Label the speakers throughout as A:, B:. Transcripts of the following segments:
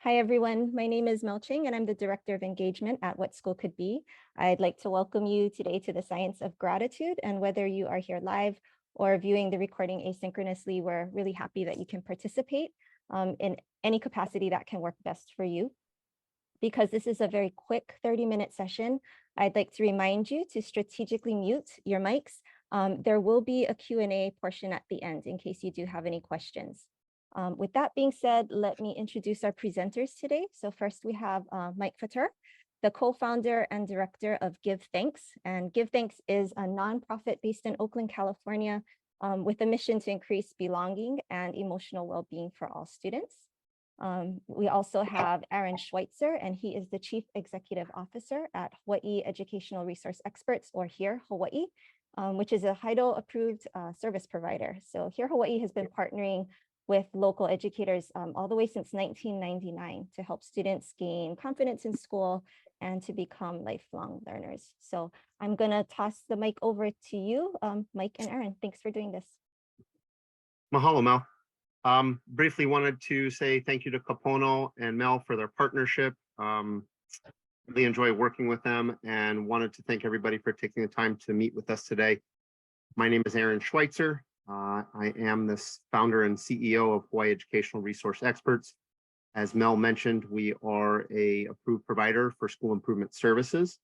A: Hi, everyone. My name is Mel Ching, and I'm the Director of Engagement at What School Could Be. I'd like to welcome you today to the Science of Gratitude. And whether you are here live or viewing the recording asynchronously, we're really happy that you can participate in any capacity that can work best for you. Because this is a very quick 30-minute session, I'd like to remind you to strategically mute your mics. There will be a Q&A portion at the end in case you do have any questions. With that being said, let me introduce our presenters today. So first we have Mike Fauteux, the co-founder and director of GiveThx. And GiveThx is a nonprofit based in Oakland, California, with a mission to increase belonging and emotional well-being for all students. We also have Aron Schweitzer, and he is the Chief Executive Officer at Hawaiʻi Educational Resource Experts, or HIRE Hawaiʻi, which is a HIDOE-approved service provider. So HIRE Hawaiʻi has been partnering with local educators all the way since 1999 to help students gain confidence in school and to become lifelong learners. So I'm gonna toss the mic over to you, Mike and Aron. Thanks for doing this.
B: Mahalo, Mel. Briefly wanted to say thank you to Kapono and Mel for their partnership. Really enjoy working with them and wanted to thank everybody for taking the time to meet with us today. My name is Aron Schweitzer. I am the founder and CEO of Hawaiʻi Educational Resource Experts. As Mel mentioned, we are an approved provider for school improvement services.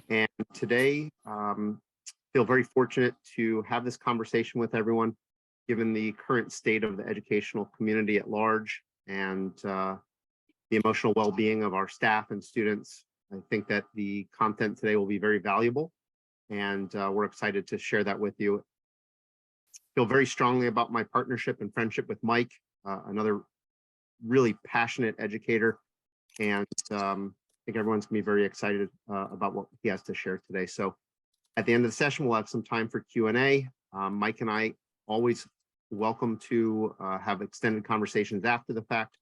B: And today, feel very fortunate to have this conversation with everyone, given the current state of the educational community at large and the emotional well-being of our staff and students. I think that the content today will be very valuable, and we're excited to share that with you. Feel very strongly about my partnership and friendship with Mike, another really passionate educator, and I think everyone's gonna be very excited about what he has to share today. So at the end of the session, we'll have some time for Q&A. Mike and I always welcome to have extended conversations after the fact.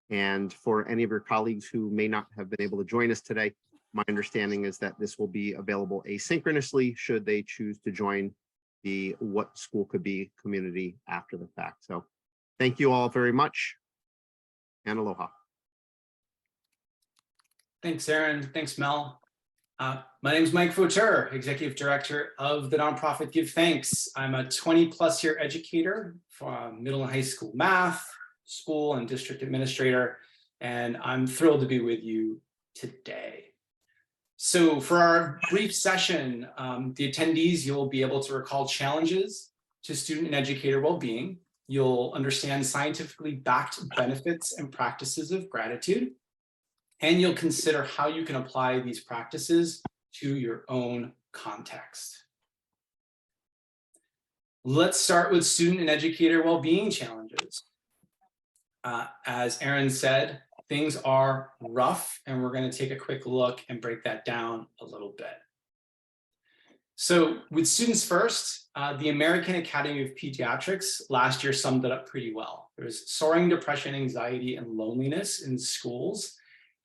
B: And for any of your colleagues who may not have been able to join us today, my understanding is that this will be available asynchronously should they choose to join the What School Could Be community after the fact. So thank you all very much, and aloha.
C: Thanks, Aron. Thanks, Mel. My name is Mike Fauteux, Executive Director of the nonprofit GiveThx. I'm a 20+ year educator from middle and high school math, school and district administrator, and I'm thrilled to be with you today. So for our brief session, the attendees, you'll be able to recall challenges to student and educator well-being. You'll understand scientifically backed benefits and practices of gratitude, and you'll consider how you can apply these practices to your own context. Let's start with student and educator well-being challenges. As Aron said, things are rough, and we're going to take a quick look and break that down a little bit. So with students first, the American Academy of Pediatrics last year summed it up pretty well. There's soaring depression, anxiety, and loneliness in schools,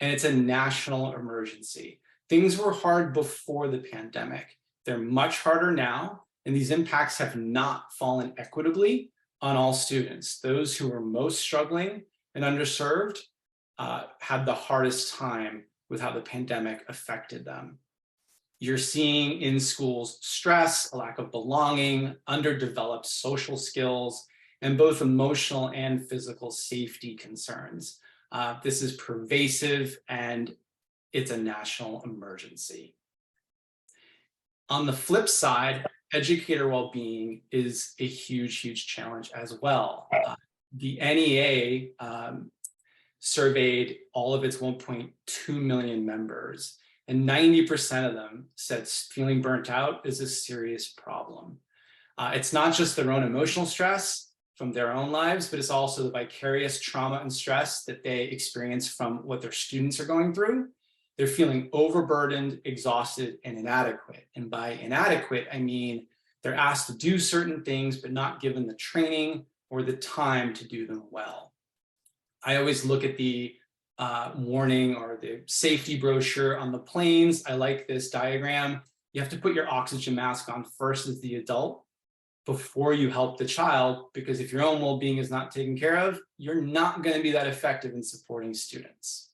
C: and it's a national emergency. Things were hard before the pandemic. They're much harder now, and these impacts have not fallen equitably on all students. Those who are most struggling and underserved had the hardest time with how the pandemic affected them. You're seeing in schools stress, a lack of belonging, underdeveloped social skills, and both emotional and physical safety concerns. This is pervasive, and it's a national emergency. On the flip side, educator well-being is a huge, huge challenge as well. The NEA surveyed all of its 1.2 million members, and 90% of them said feeling burnt out is a serious problem. It's not just their own emotional stress from their own lives, but it's also the vicarious trauma and stress that they experience from what their students are going through. They're feeling overburdened, exhausted, and inadequate. And by inadequate, I mean they're asked to do certain things, but not given the training or the time to do them well. I always look at the warning or the safety brochure on the planes. I like this diagram. You have to put your oxygen mask on first as the adult, before you help the child, because if your own well-being is not taken care of, you're not going to be that effective in supporting students.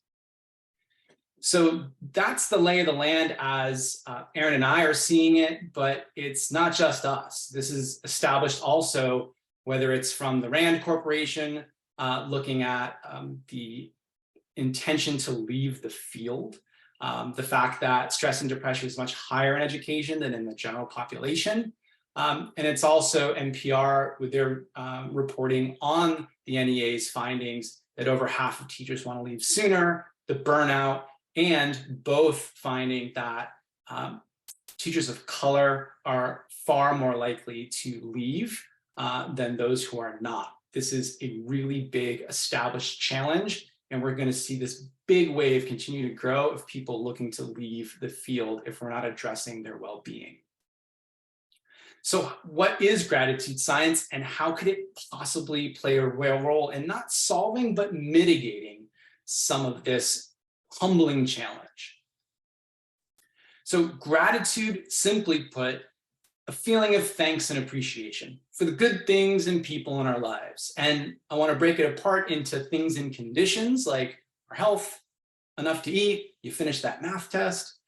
C: So that's the lay of the land as Aron and I are seeing it, but it's not just us. This is established also, whether it's from the RAND Corporation, looking at the intention to leave the field, the fact that stress and depression is much higher in education than in the general population. And it's also NPR with their reporting on the NEA's findings that over half of teachers want to leave sooner, the burnout, and both finding that teachers of color are far more likely to leave than those who are not. This is a really big established challenge, and we're going to see this big wave continue to grow of people looking to leave the field if we're not addressing their well-being. So what is gratitude science, and how could it possibly play a real role in not solving but mitigating some of this humbling challenge? So gratitude, simply put, a feeling of thanks and appreciation for the good things and people in our lives. And I want to break it apart into things and conditions like our health, enough to eat, you finish that math test,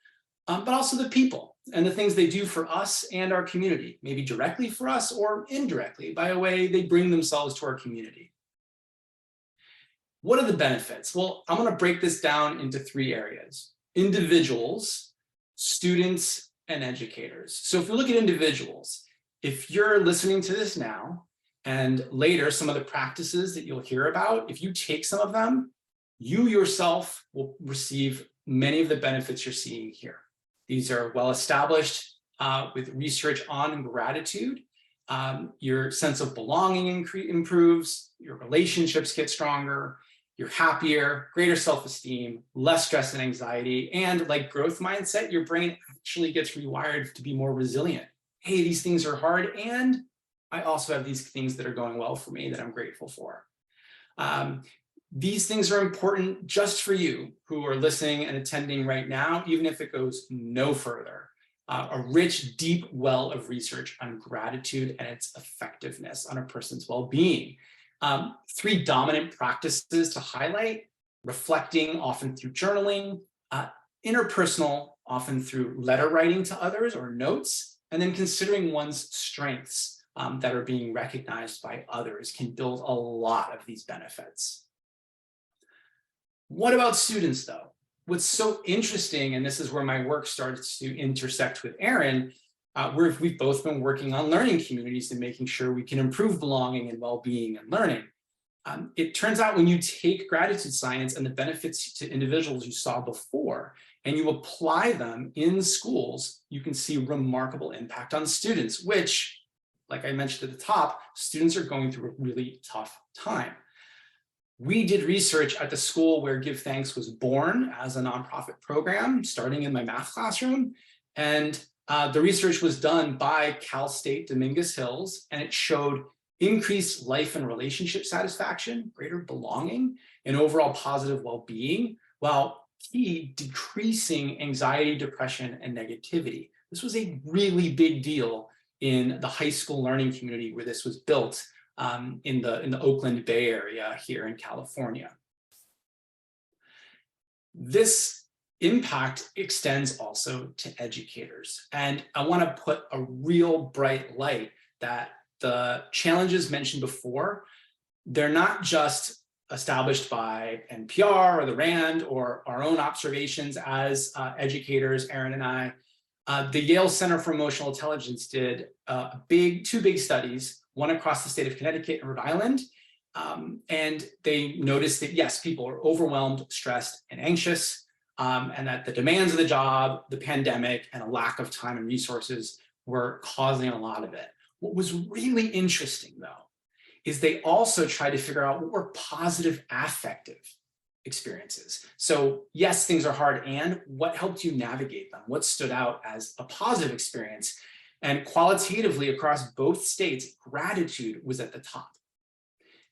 C: but also the people and the things they do for us and our community, maybe directly for us or indirectly by a way they bring themselves to our community. What are the benefits? Well, I'm going to break this down into 3 areas: individuals, students, and educators. So if we look at individuals, if you're listening to this now and later some of the practices that you'll hear about, if you take some of them, you yourself will receive many of the benefits you're seeing here. These are well established with research on gratitude. Your sense of belonging improves, your relationships get stronger, you're happier, greater self-esteem, less stress and anxiety, and like growth mindset, your brain actually gets rewired to be more resilient. Hey, these things are hard, and I also have these things that are going well for me that I'm grateful for. These things are important just for you who are listening and attending right now, even if it goes no further. A rich, deep well of research on gratitude and its effectiveness on a person's well-being. 3 dominant practices to highlight: reflecting, often through journaling, interpersonal, often through letter writing to others or notes, and then considering one's strengths that are being recognized by others can build a lot of these benefits. What about students, though? What's so interesting, and this is where my work starts to intersect with Aron, we've both been working on learning communities and making sure we can improve belonging and well-being and learning. It turns out when you take gratitude science and the benefits to individuals you saw before, and you apply them in schools, you can see remarkable impact on students, which, like I mentioned at the top, students are going through a really tough time. We did research at the school where GiveThx was born as a nonprofit program, starting in my math classroom. And the research was done by Cal State Dominguez Hills, and it showed increased life and relationship satisfaction, greater belonging, and overall positive well-being, while decreasing anxiety, depression, and negativity. This was a really big deal in the high school learning community where this was built in the Oakland Bay Area here in California. This impact extends also to educators. And I want to put a real bright light that the challenges mentioned before, they're not just established by NPR or the RAND or our own observations as educators, Aron and I. The Yale Center for Emotional Intelligence did 2 big studies, one across the state of Connecticut and Rhode Island. And they noticed that, yes, people are overwhelmed, stressed, and anxious, and that the demands of the job, the pandemic, and a lack of time and resources were causing a lot of it. What was really interesting, though, is they also tried to figure out what were positive affective experiences. So yes, things are hard, and what helped you navigate them? What stood out as a positive experience? And qualitatively across both states, gratitude was at the top.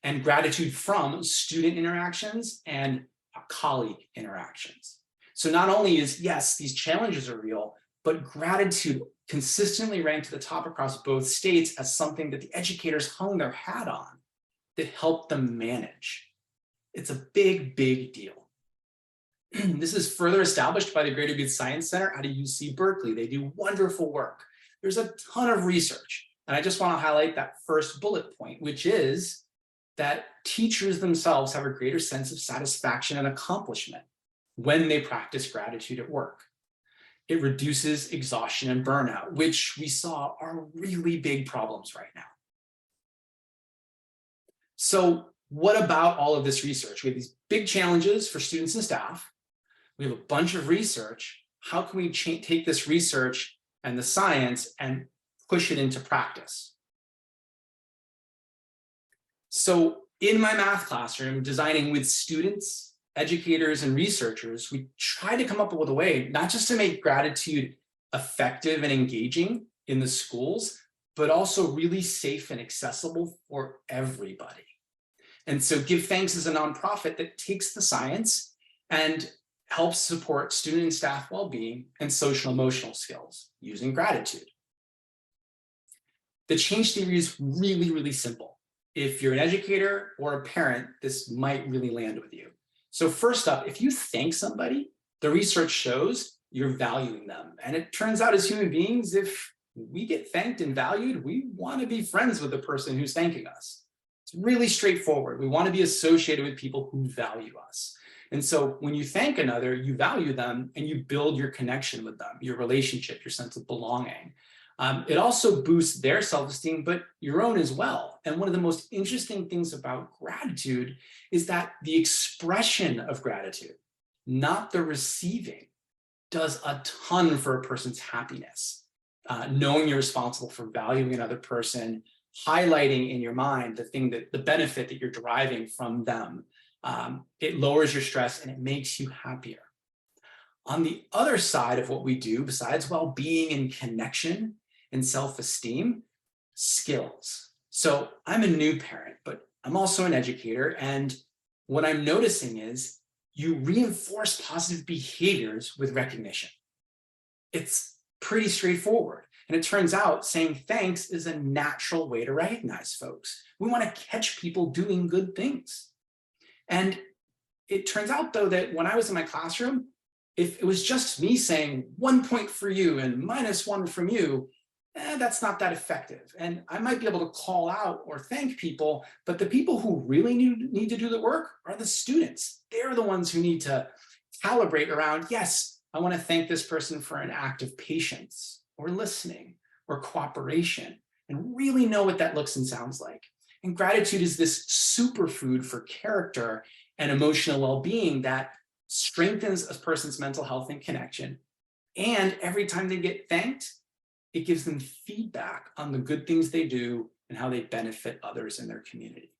C: And gratitude from student interactions and colleague interactions. So not only is, yes, these challenges are real, but gratitude consistently ranked to the top across both states as something that the educators hung their hat on that helped them manage. It's a big, big deal. This is further established by the Greater Good Science Center out of UC Berkeley. They do wonderful work. There's a ton of research. And I just want to highlight that first bullet point, which is that teachers themselves have a greater sense of satisfaction and accomplishment when they practice gratitude at work. It reduces exhaustion and burnout, which we saw are really big problems right now. So what about all of this research? We have these big challenges for students and staff. We have a bunch of research. How can we take this research and the science and push it into practice? So in my math classroom, designing with students, educators, and researchers, we try to come up with a way, not just to make gratitude effective and engaging in the schools, but also really safe and accessible for everybody. And so GiveThx is a nonprofit that takes the science and helps support student and staff well-being and social emotional skills using gratitude. The change theory is really, really simple. If you're an educator or a parent, this might really land with you. So first up, if you thank somebody, the research shows you're valuing them. And it turns out as human beings, if we get thanked and valued, we want to be friends with the person who's thanking us. It's really straightforward. We want to be associated with people who value us. And so when you thank another, you value them and you build your connection with them, your relationship, your sense of belonging. It also boosts their self-esteem, but your own as well. And one of the most interesting things about gratitude is that the expression of gratitude, not the receiving, does a ton for a person's happiness. Knowing you're responsible for valuing another person, highlighting in your mind the benefit that you're deriving from them. It lowers your stress and it makes you happier. On the other side of what we do, besides well-being and connection and self-esteem, skills. So I'm a new parent, but I'm also an educator. And what I'm noticing is you reinforce positive behaviors with recognition. It's pretty straightforward. And it turns out saying thanks is a natural way to recognize folks. We want to catch people doing good things. And it turns out, though, that when I was in my classroom, if it was just me saying 1 point for you and -1 from you, that's not that effective. And I might be able to call out or thank people, but the people who really need to do the work are the students. They're the ones who need to calibrate around, yes, I want to thank this person for an act of patience or listening or cooperation, and really know what that looks and sounds like. And gratitude is this superfood for character and emotional well-being that strengthens a person's mental health and connection. And every time they get thanked, it gives them feedback on the good things they do and how they benefit others in their community.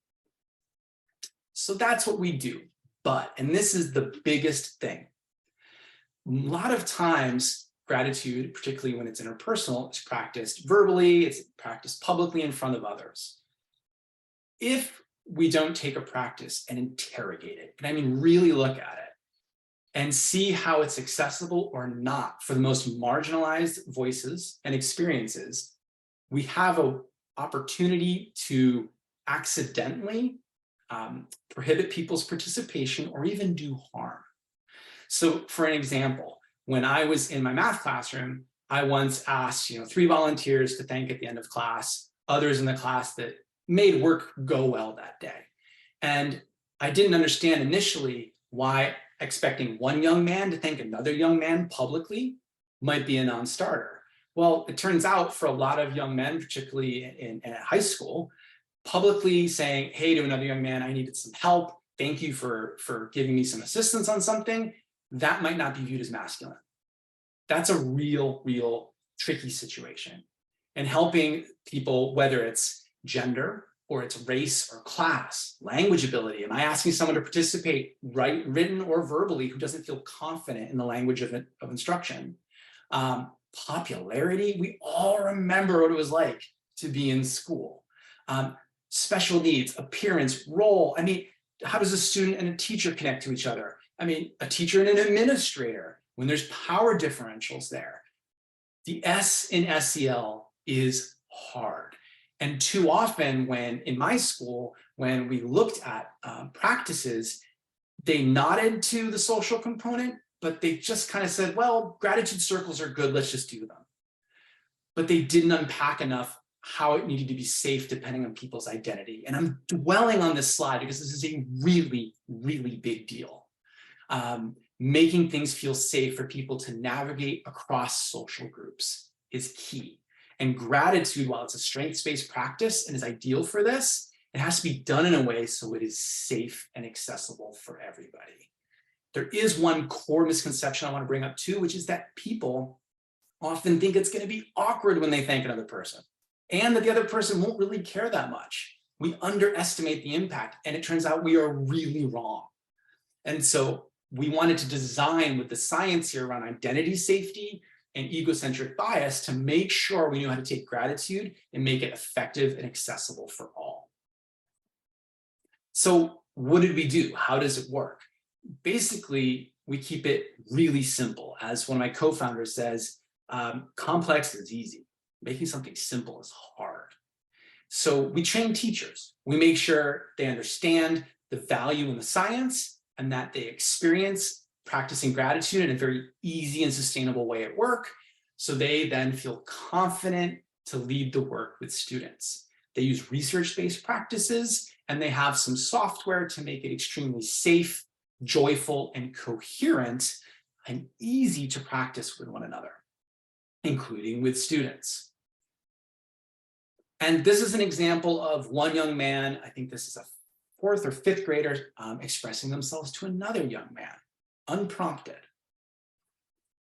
C: So that's what we do. But, and this is the biggest thing, a lot of times gratitude, particularly when it's interpersonal, is practiced verbally, it's practiced publicly in front of others. If we don't take a practice and interrogate it, and I mean really look at it, and see how it's accessible or not for the most marginalized voices and experiences, we have an opportunity to accidentally prohibit people's participation or even do harm. So for an example, when I was in my math classroom, I once asked 3 volunteers to thank at the end of class, others in the class that made work go well that day. And I didn't understand initially why expecting one young man to thank another young man publicly might be a non-starter. Well, it turns out for a lot of young men, particularly in high school, publicly saying, hey, to another young man, I needed some help. Thank you for giving me some assistance on something. That might not be viewed as masculine. That's a real tricky situation. And helping people, whether it's gender or it's race or class, language ability. Am I asking someone to participate, written or verbally, who doesn't feel confident in the language of instruction? Popularity, we all remember what it was like to be in school. Special needs, appearance, role. I mean, how does a student and a teacher connect to each other? I mean, a teacher and an administrator, when there's power differentials there. The S in SEL is hard. And too often in my school, when we looked at practices, they nodded to the social component, but they just kind of said, well, gratitude circles are good, let's just do them. But they didn't unpack enough how it needed to be safe depending on people's identity. And I'm dwelling on this slide because this is a really, really big deal. Making things feel safe for people to navigate across social groups is key. And gratitude, while it's a strengths-based practice and is ideal for this, it has to be done in a way so it is safe and accessible for everybody. There is one core misconception I want to bring up too, which is that people often think it's going to be awkward when they thank another person, and that the other person won't really care that much. We underestimate the impact, and it turns out we are really wrong. And so we wanted to design with the science here around identity safety and egocentric bias to make sure we knew how to take gratitude and make it effective and accessible for all. So what did we do? How does it work? Basically, we keep it really simple. As one of my co-founders says, complex is easy. Making something simple is hard. So we train teachers. We make sure they understand the value in the science and that they experience practicing gratitude in a very easy and sustainable way at work. So they then feel confident to lead the work with students. They use research-based practices, and they have some software to make it extremely safe, joyful, and coherent, and easy to practice with one another, including with students. And this is an example of one young man, I think this is a 4th or 5th grader, expressing themselves to another young man, unprompted.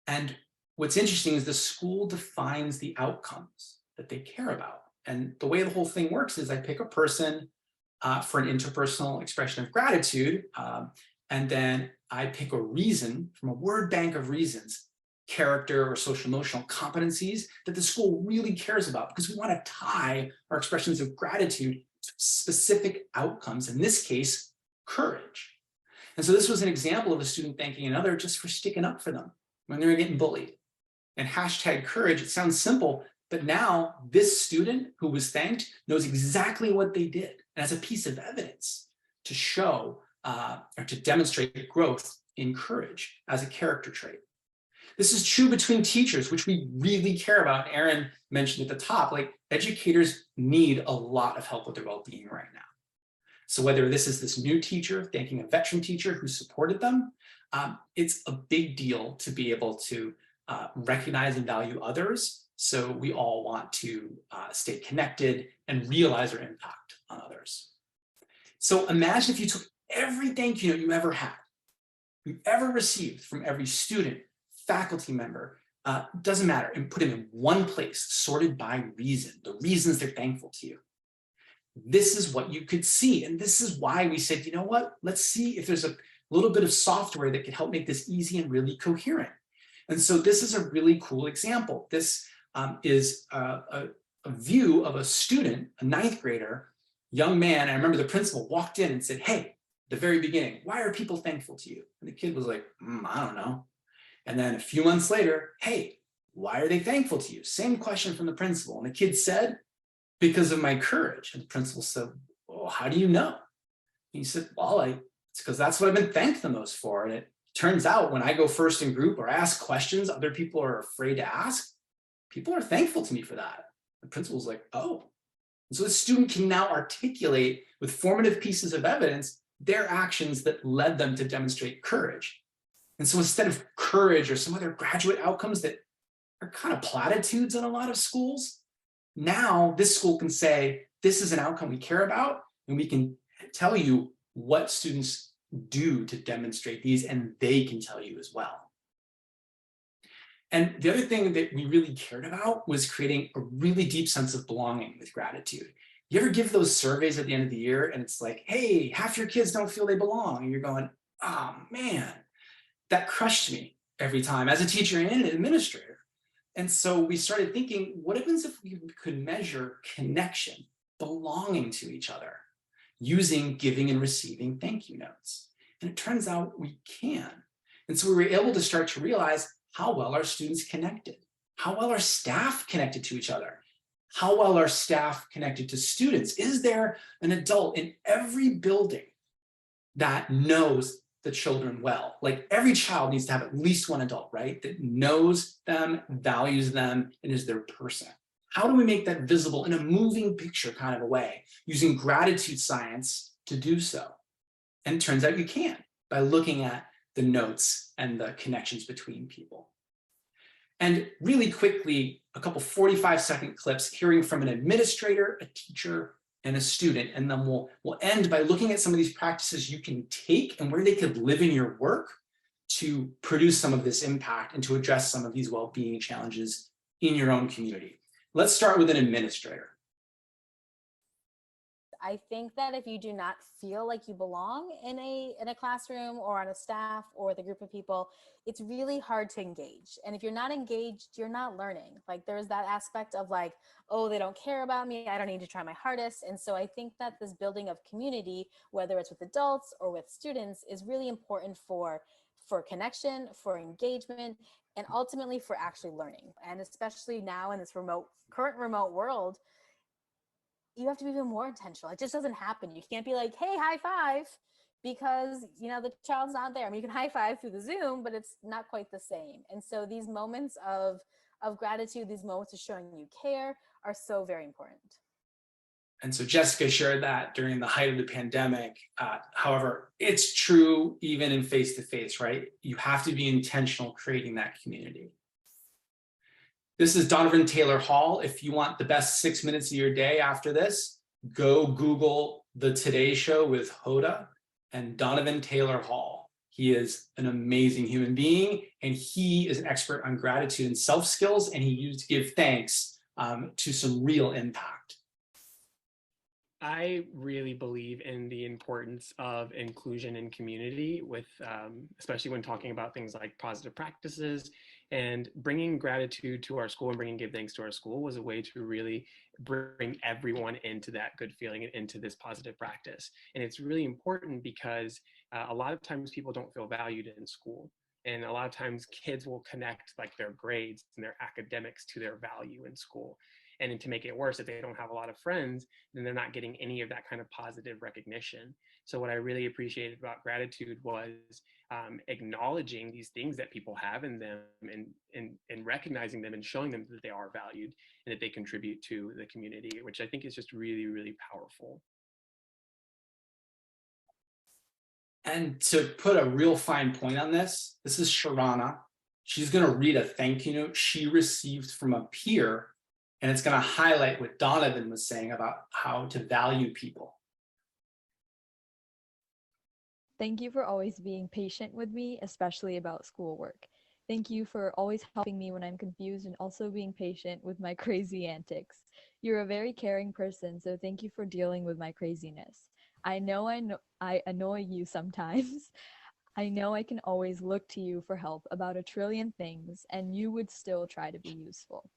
C: And what's interesting is the school defines the outcomes that they care about. And the way the whole thing works is I pick a person for an interpersonal expression of gratitude, and then I pick a reason from a word bank of reasons, character or social emotional competencies that the school really cares about, because we want to tie our expressions of gratitude to specific outcomes, in this case, courage. And so this was an example of a student thanking another just for sticking up for them when they were getting bullied. And hashtag courage, it sounds simple, but now this student who was thanked knows exactly what they did as a piece of evidence to show or to demonstrate growth in courage as a character trait. This is true between teachers, which we really care about. Aron mentioned at the top, like educators need a lot of help with their well-being right now. So whether this is this new teacher thanking a veteran teacher who supported them, it's a big deal to be able to recognize and value others. So we all want to stay connected and realize our impact on others. So imagine if you took every thank you note you ever had, you ever received from every student, faculty member, doesn't matter, and put them in one place, sorted by reason, the reasons they're thankful to you. This is what you could see. And this is why we said, you know what, let's see if there's a little bit of software that can help make this easy and really coherent. And so this is a really cool example. This is a view of a student, a 9th grader, young man. I remember the principal walked in and said, hey, at the very beginning, why are people thankful to you? And the kid was like, I don't know. And then a few months later, hey, why are they thankful to you? Same question from the principal. And the kid said, because of my courage. And the principal said, well, how do you know? And he said, well, it's because that's what I've been thanked the most for. And it turns out when I go first in group or ask questions other people are afraid to ask, people are thankful to me for that. The principal's like, oh. And so the student can now articulate with formative pieces of evidence their actions that led them to demonstrate courage. And so instead of courage or some other graduate outcomes that are kind of platitudes in a lot of schools, now this school can say, this is an outcome we care about, and we can tell you what students do to demonstrate these, and they can tell you as well. And the other thing that we really cared about was creating a really deep sense of belonging with gratitude. You ever give those surveys at the end of the year and it's like, hey, half your kids don't feel they belong. And you're going, oh man, that crushed me every time as a teacher and an administrator. And so we started thinking, what happens if we could measure connection, belonging to each other, using giving and receiving thank you notes? And it turns out we can. And so we were able to start to realize how well our students connected. How well are staff connected to each other? How well are staff connected to students? Is there an adult in every building that knows the children well? Like every child needs to have at least one adult, right? That knows them, values them, and is their person. How do we make that visible in a moving picture kind of a way, using gratitude science to do so? And it turns out you can by looking at the notes and the connections between people. And really quickly, a couple 45-second clips hearing from an administrator, a teacher, and a student. And then we'll end by looking at some of these practices you can take and where they could live in your work to produce some of this impact and to address some of these well-being challenges in your own community. Let's start with an administrator.
D: I think that if you do not feel like you belong in a classroom or on a staff or with a group of people, it's really hard to engage. And if you're not engaged, you're not learning. Like there's that aspect of like, oh, they don't care about me, I don't need to try my hardest. And so I think that this building of community, whether it's with adults or with students, is really important for connection, for engagement, and ultimately for actually learning. And especially now in this current remote world, you have to be even more intentional. It just doesn't happen. You can't be like, hey, high five, because the child's not there. I mean, you can high five through the Zoom, but it's not quite the same. And so these moments of gratitude, these moments of showing you care are so very important.
C: And so Jessica shared that during the height of the pandemic. However, it's true even in face-to-face, right? You have to be intentional creating that community. This is Donovan Taylor Hall. If you want the best 6 minutes of your day after this, go Google the Today Show with HIDOE and Donovan Taylor Hall. He is an amazing human being, and he is an expert on gratitude and self-skills, and he used GiveThx to some real impact.
E: I really believe in the importance of inclusion in community with, especially when talking about things like positive practices, and bringing gratitude to our school and bringing GiveThx to our school was a way to really bring everyone into that good feeling and into this positive practice. And it's really important because a lot of times people don't feel valued in school. And a lot of times kids will connect like their grades and their academics to their value in school. And to make it worse, if they don't have a lot of friends, then they're not getting any of that kind of positive recognition. So what I really appreciated about gratitude was acknowledging these things that people have in them and recognizing them and showing them that they are valued and that they contribute to the community, which I think is just really, really powerful.
C: And to put a real fine point on this, this is Sharana. She's going to read a thank you note she received from a peer, and it's going to highlight what Donovan was saying about how to value people.
F: Thank you for always being patient with me, especially about schoolwork. Thank you for always helping me when I'm confused and also being patient with my crazy antics. You're a very caring person, so thank you for dealing with my craziness. I know I annoy you sometimes. I know I can always look to you for help about a trillion things, and you would still try to be useful.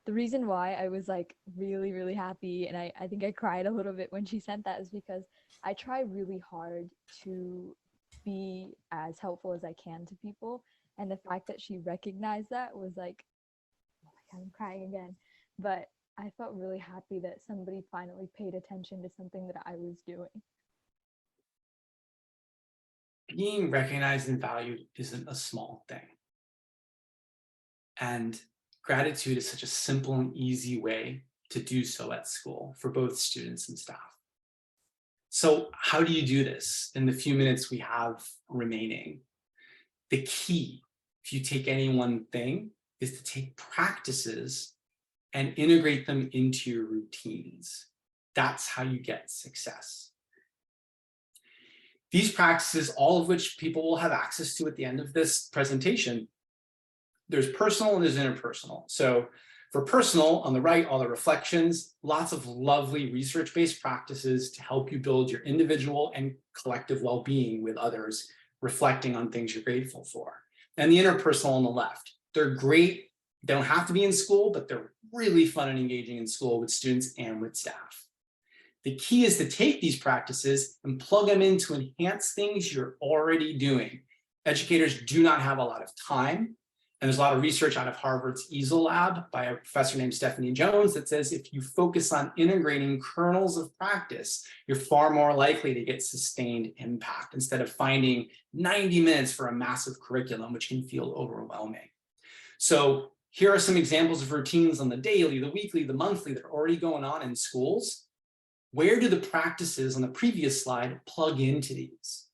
F: The reason why I was like really, really happy, and I think I cried a little bit when she sent that, is because I try really hard to be as helpful as I can to people. And the fact that she recognized that was like, oh my God, I'm crying again. But I felt really happy that somebody finally paid attention to something that I was doing.
C: Being recognized and valued isn't a small thing. And gratitude is such a simple and easy way to do so at school for both students and staff. So how do you do this in the few minutes we have remaining? The key, if you take any one thing, is to take practices and integrate them into your routines. That's how you get success. These practices, all of which people will have access to at the end of this presentation, there's personal and there's interpersonal. So for personal, on the right, all the reflections, lots of lovely research-based practices to help you build your individual and collective well-being with others, reflecting on things you're grateful for. And the interpersonal on the left, they're great. They don't have to be in school, but they're really fun and engaging in school with students and with staff. The key is to take these practices and plug them in to enhance things you're already doing. Educators do not have a lot of time, And there's a lot of research out of Harvard's EASL lab by a professor named Stephanie Jones that says if you focus on integrating kernels of practice, you're far more likely to get sustained impact instead of finding 90 minutes for a massive curriculum, which can feel overwhelming. So here are some examples of routines on the daily, the weekly, the monthly that are already going on in schools. Where do the practices on the previous slide plug into these?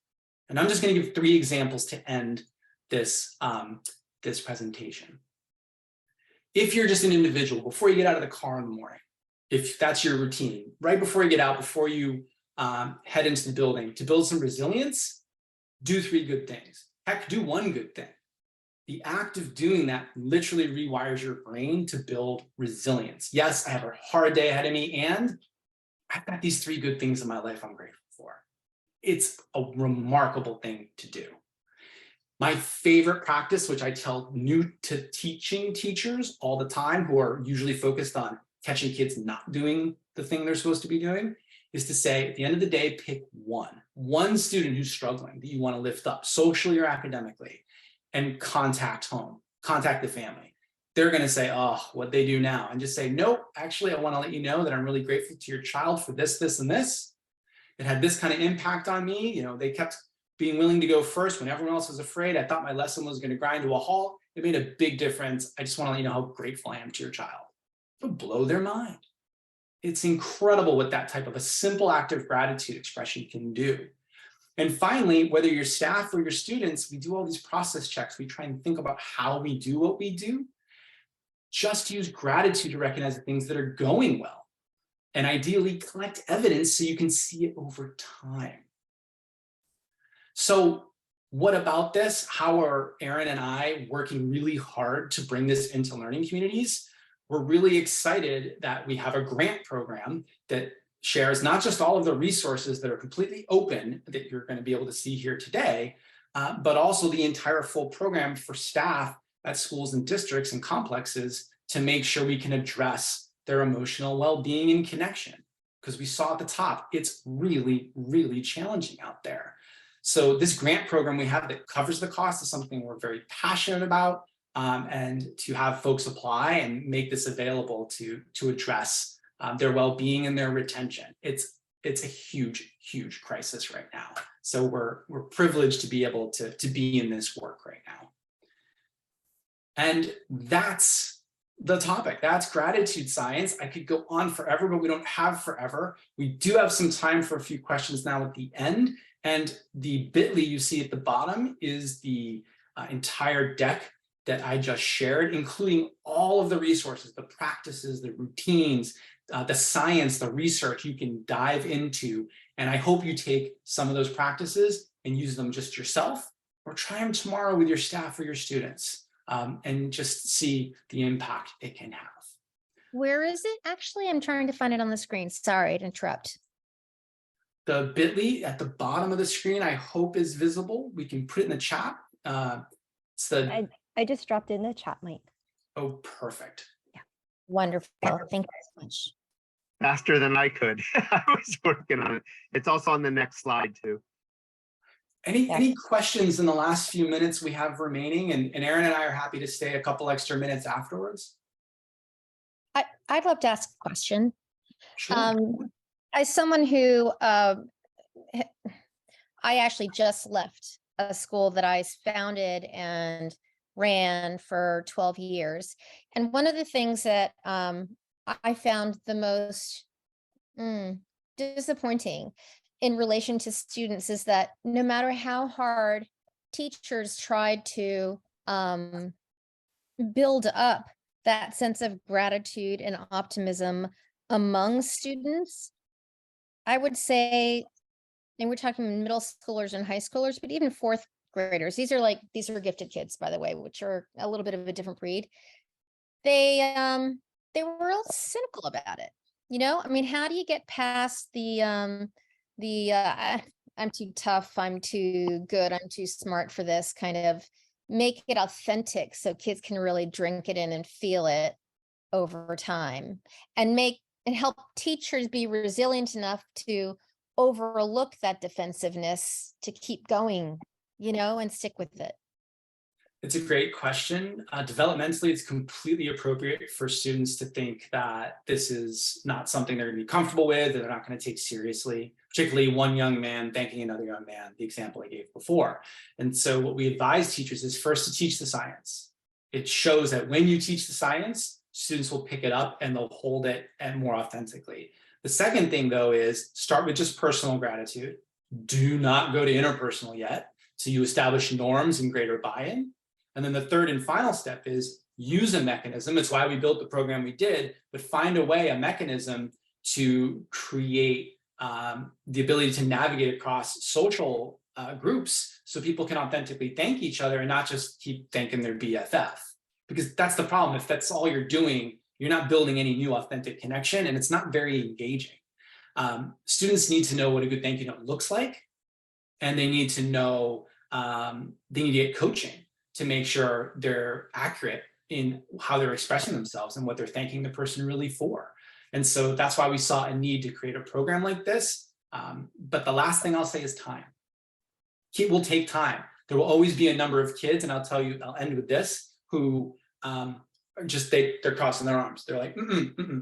C: And I'm just going to give 3 examples to end this, this presentation. If you're just an individual, before you get out of the car in the morning, if that's your routine, right before you get out, before you head into the building, to build some resilience, do 3 good things. Heck, do 1 good thing. The act of doing that literally rewires your brain to build resilience. Yes, I have a hard day ahead of me, and I've got these 3 good things in my life I'm grateful for. It's a remarkable thing to do. My favorite practice, which I tell new to teaching teachers all the time who are usually focused on catching kids not doing the thing they're supposed to be doing, is to say, at the end of the day, pick one student who's struggling that you want to lift up socially or academically, and contact home, contact the family. They're going to say, oh, what'd they do now? And just say, nope, actually, I want to let you know that I'm really grateful to your child for this, this, and this. It had this kind of impact on me. You know, they kept being willing to go first when everyone else was afraid. I thought my lesson was going to grind to a halt. It made a big difference. I just want to let you know how grateful I am to your child. It'll blow their mind. It's incredible what that type of a simple act of gratitude expression can do. And finally, whether you're staff or your students, we do all these process checks. We try and think about how we do what we do. Just use gratitude to recognize the things that are going well. And ideally collect evidence so you can see it over time. So what about this? How are Aron and I working really hard to bring this into learning communities? We're really excited that we have a grant program that shares not just all of the resources that are completely open that you're going to be able to see here today, but also the entire full program for staff at schools and districts and complexes to make sure we can address their emotional well-being and connection. Because we saw at the top, it's really, really challenging out there. So this grant program we have that covers the cost is something we're very passionate about, and to have folks apply and make this available to address their well-being and their retention. It's a huge, huge crisis right now. So we're privileged to be able to be in this work right now. And that's the topic. That's gratitude science. I could go on forever, but we don't have forever. We do have some time for a few questions now at the end. And the bit.ly you see at the bottom is the entire deck that I just shared, including all of the resources, the practices, the routines, the science, the research you can dive into. And I hope you take some of those practices and use them just yourself, or try them tomorrow with your staff or your students, and just see the impact it can have.
G: Where is it? Actually, I'm trying to find it on the screen. Sorry to interrupt.
C: The bit.ly at the bottom of the screen, I hope is visible. We can put it in the chat. It's the...
A: I just dropped in the chat, Mike.
C: Oh, perfect.
G: Yeah. Wonderful. Thank you so much.
B: Faster than I could. I was working on it. It's also on the next slide too.
C: Any questions in the last few minutes we have remaining? And Aron and I are happy to stay a couple extra minutes afterwards.
G: I'd love to ask a question.
C: Sure.
G: As someone who, I actually just left a school that I founded and ran for 12 years. And one of the things that I found the most disappointing in relation to students is that no matter how hard teachers tried to build up that sense of gratitude and optimism among students, I would say, and we're talking middle schoolers and high schoolers, but even 4th graders, these are gifted kids, by the way, which are a little bit of a different breed. They were real cynical about it. You know, I mean, how do you get past the I'm too tough, I'm too good, I'm too smart for this, kind of make it authentic so kids can really drink it in and feel it over time, and help teachers be resilient enough to overlook that defensiveness to keep going, you know, and stick with it.
C: It's a great question. Developmentally, it's completely appropriate for students to think that this is not something they're going to be comfortable with, that they're not going to take seriously, particularly one young man thanking another young man, the example I gave before. And so what we advise teachers is first to teach the science. It shows that when you teach the science, students will pick it up and they'll hold it and more authentically. The second thing, though, is start with just personal gratitude. Do not go to interpersonal yet. So you establish norms and greater buy-in. And then the third and final step is use a mechanism. It's why we built the program we did, but find a way, a mechanism to create the ability to navigate across social groups so people can authentically thank each other and not just keep thanking their BFF. Because that's the problem. If that's all you're doing, you're not building any new authentic connection, and it's not very engaging. Students need to know what a good thank you note looks like, and they need to know, they need to get coaching to make sure they're accurate in how they're expressing themselves and what they're thanking the person really for. And so that's why we saw a need to create a program like this. But the last thing I'll say is time. It will take time. There will always be a number of kids, and I'll tell you, I'll end with this, who are just, they're crossing their arms. They're like,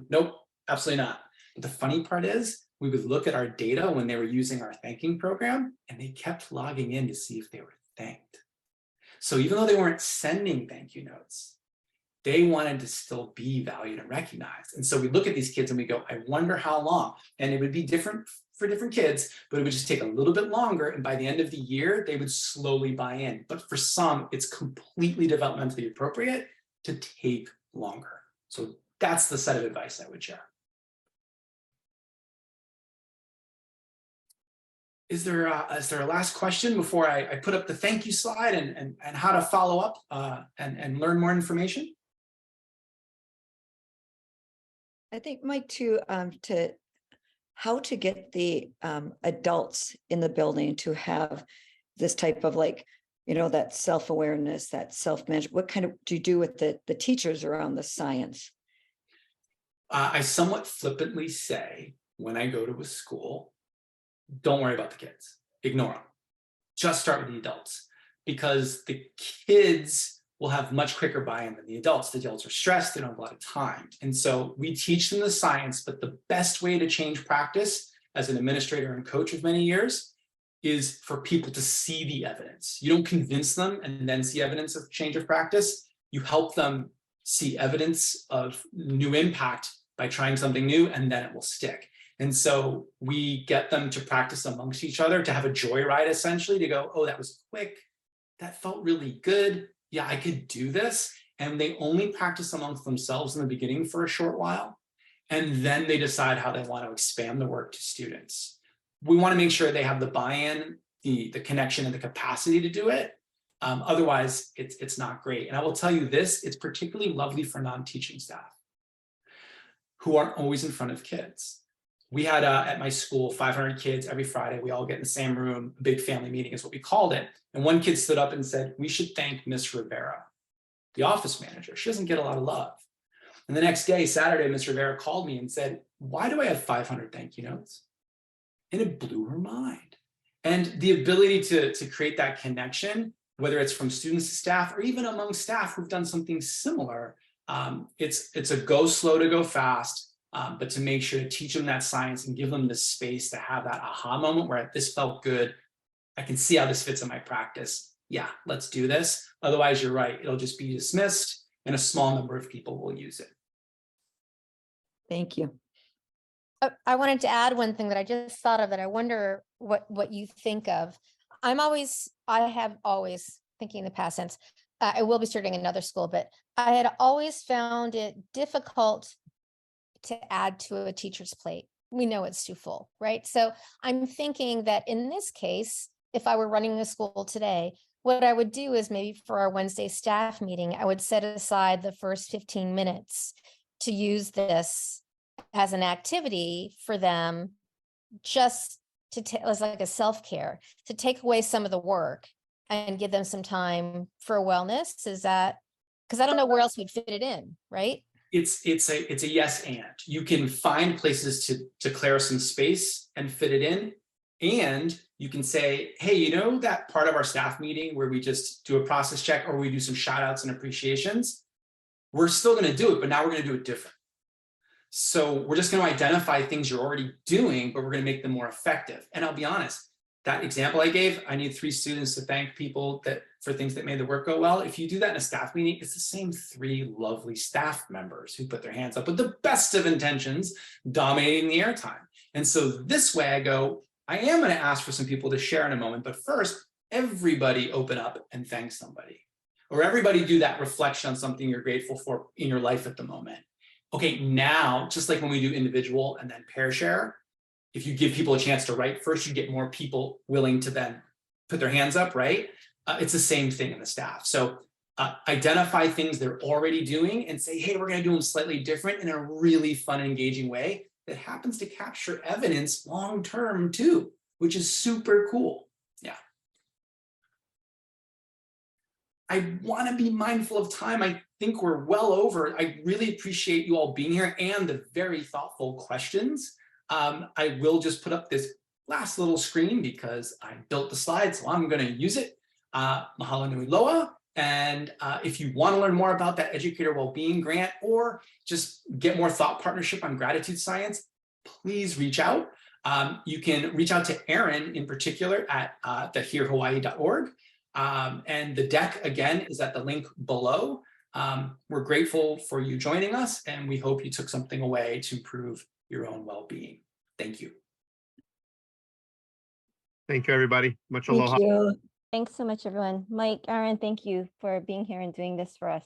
C: nope, absolutely not. But the funny part is, we would look at our data when they were using our thanking program, and they kept logging in to see if they were thanked. So even though they weren't sending thank you notes, they wanted to still be valued and recognized. And so we look at these kids and we go, I wonder how long. And it would be different for different kids, but it would just take a little bit longer. And by the end of the year, they would slowly buy in. But for some, it's completely developmentally appropriate to take longer. So that's the set of advice I would share. Is there a last question before I put up the thank you slide and how to follow up and learn more information?
H: I think, Mike, too, to how to get the adults in the building to have this type of, like, you know, that self-awareness, that self-management. What kind of do you do with the teachers around the science?
C: I somewhat flippantly say, when I go to a school, don't worry about the kids, ignore them. Just start with the adults, because the kids will have much quicker buy-in than the adults. The adults are stressed, they don't have a lot of time. And so we teach them the science, but the best way to change practice as an administrator and coach of many years is for people to see the evidence. You don't convince them and then see evidence of change of practice. You help them see evidence of new impact by trying something new, and then it will stick. And so we get them to practice amongst each other, to have a joyride, essentially, to go, oh, that was quick. That felt really good. Yeah, I could do this. And they only practice amongst themselves in the beginning for a short while. And then they decide how they want to expand the work to students. We want to make sure they have the buy-in, the connection, and the capacity to do it. Otherwise, it's not great. And I will tell you this, it's particularly lovely for non-teaching staff who aren't always in front of kids. We had at my school 500 kids every Friday. We all get in the same room. A big family meeting is what we called it. And one kid stood up and said, we should thank Miss Rivera, the office manager. She doesn't get a lot of love. And the next day, Saturday, Miss Rivera called me and said, why do I have 500 thank you notes? And it blew her mind. And the ability to create that connection, whether it's from students to staff or even among staff who've done something similar, it's a go slow to go fast. But to make sure to teach them that science and give them the space to have that aha moment where this felt good. I can see how this fits in my practice. Yeah, let's do this. Otherwise, you're right. It'll just be dismissed and a small number of people will use it.
H: Thank you.
G: I wanted to add one thing that I just thought of that I wonder what you think of. I have always, thinking in the past tense, I will be starting another school, but I had always found it difficult to add to a teacher's plate. We know it's too full, right? So I'm thinking that in this case, if I were running the school today, what I would do is maybe for our Wednesday staff meeting, I would set aside the first 15 minutes to use this as an activity for them, just to as like a self-care, to take away some of the work and give them some time for wellness. Is that, because I don't know where else we'd fit it in, right?
C: It's a yes and. You can find places to clear some space and fit it in, and you can say, hey, you know that part of our staff meeting where we just do a process check or we do some shout outs and appreciations? We're still going to do it, but now we're going to do it different. So we're just going to identify things you're already doing, but we're going to make them more effective. And I'll be honest, that example I gave, I need 3 students to thank people for things that made the work go well. If you do that in a staff meeting, it's the same 3 lovely staff members who put their hands up with the best of intentions, dominating the airtime. And so this way I go, I am going to ask for some people to share in a moment, but first, everybody open up and thank somebody. Or everybody do that reflection on something you're grateful for in your life at the moment. Okay, now, just like when we do individual and then pair share, if you give people a chance to write first, you get more people willing to then put their hands up, right? It's the same thing in the staff. So identify things they're already doing and say, hey, we're going to do them slightly different in a really fun, engaging way that happens to capture evidence long-term too, which is super cool. Yeah. I want to be mindful of time. I think we're well over. I really appreciate you all being here and the very thoughtful questions. I will just put up this last little screen because I built the slide, so I'm going to use it. Mahalo nui loa. And if you want to learn more about that educator wellbeing grant or just get more thought partnership on gratitude science, please reach out. You can reach out to Aron in particular at theherehawaii.org. And the deck, again, is at the link below. We're grateful for you joining us, and we hope you took something away to improve your own well-being. Thank you.
B: Thank you, everybody. Much
H: Thank
B: aloha.
H: you.
A: Thanks so much, everyone. Mike, Aron, thank you for being here and doing this for us.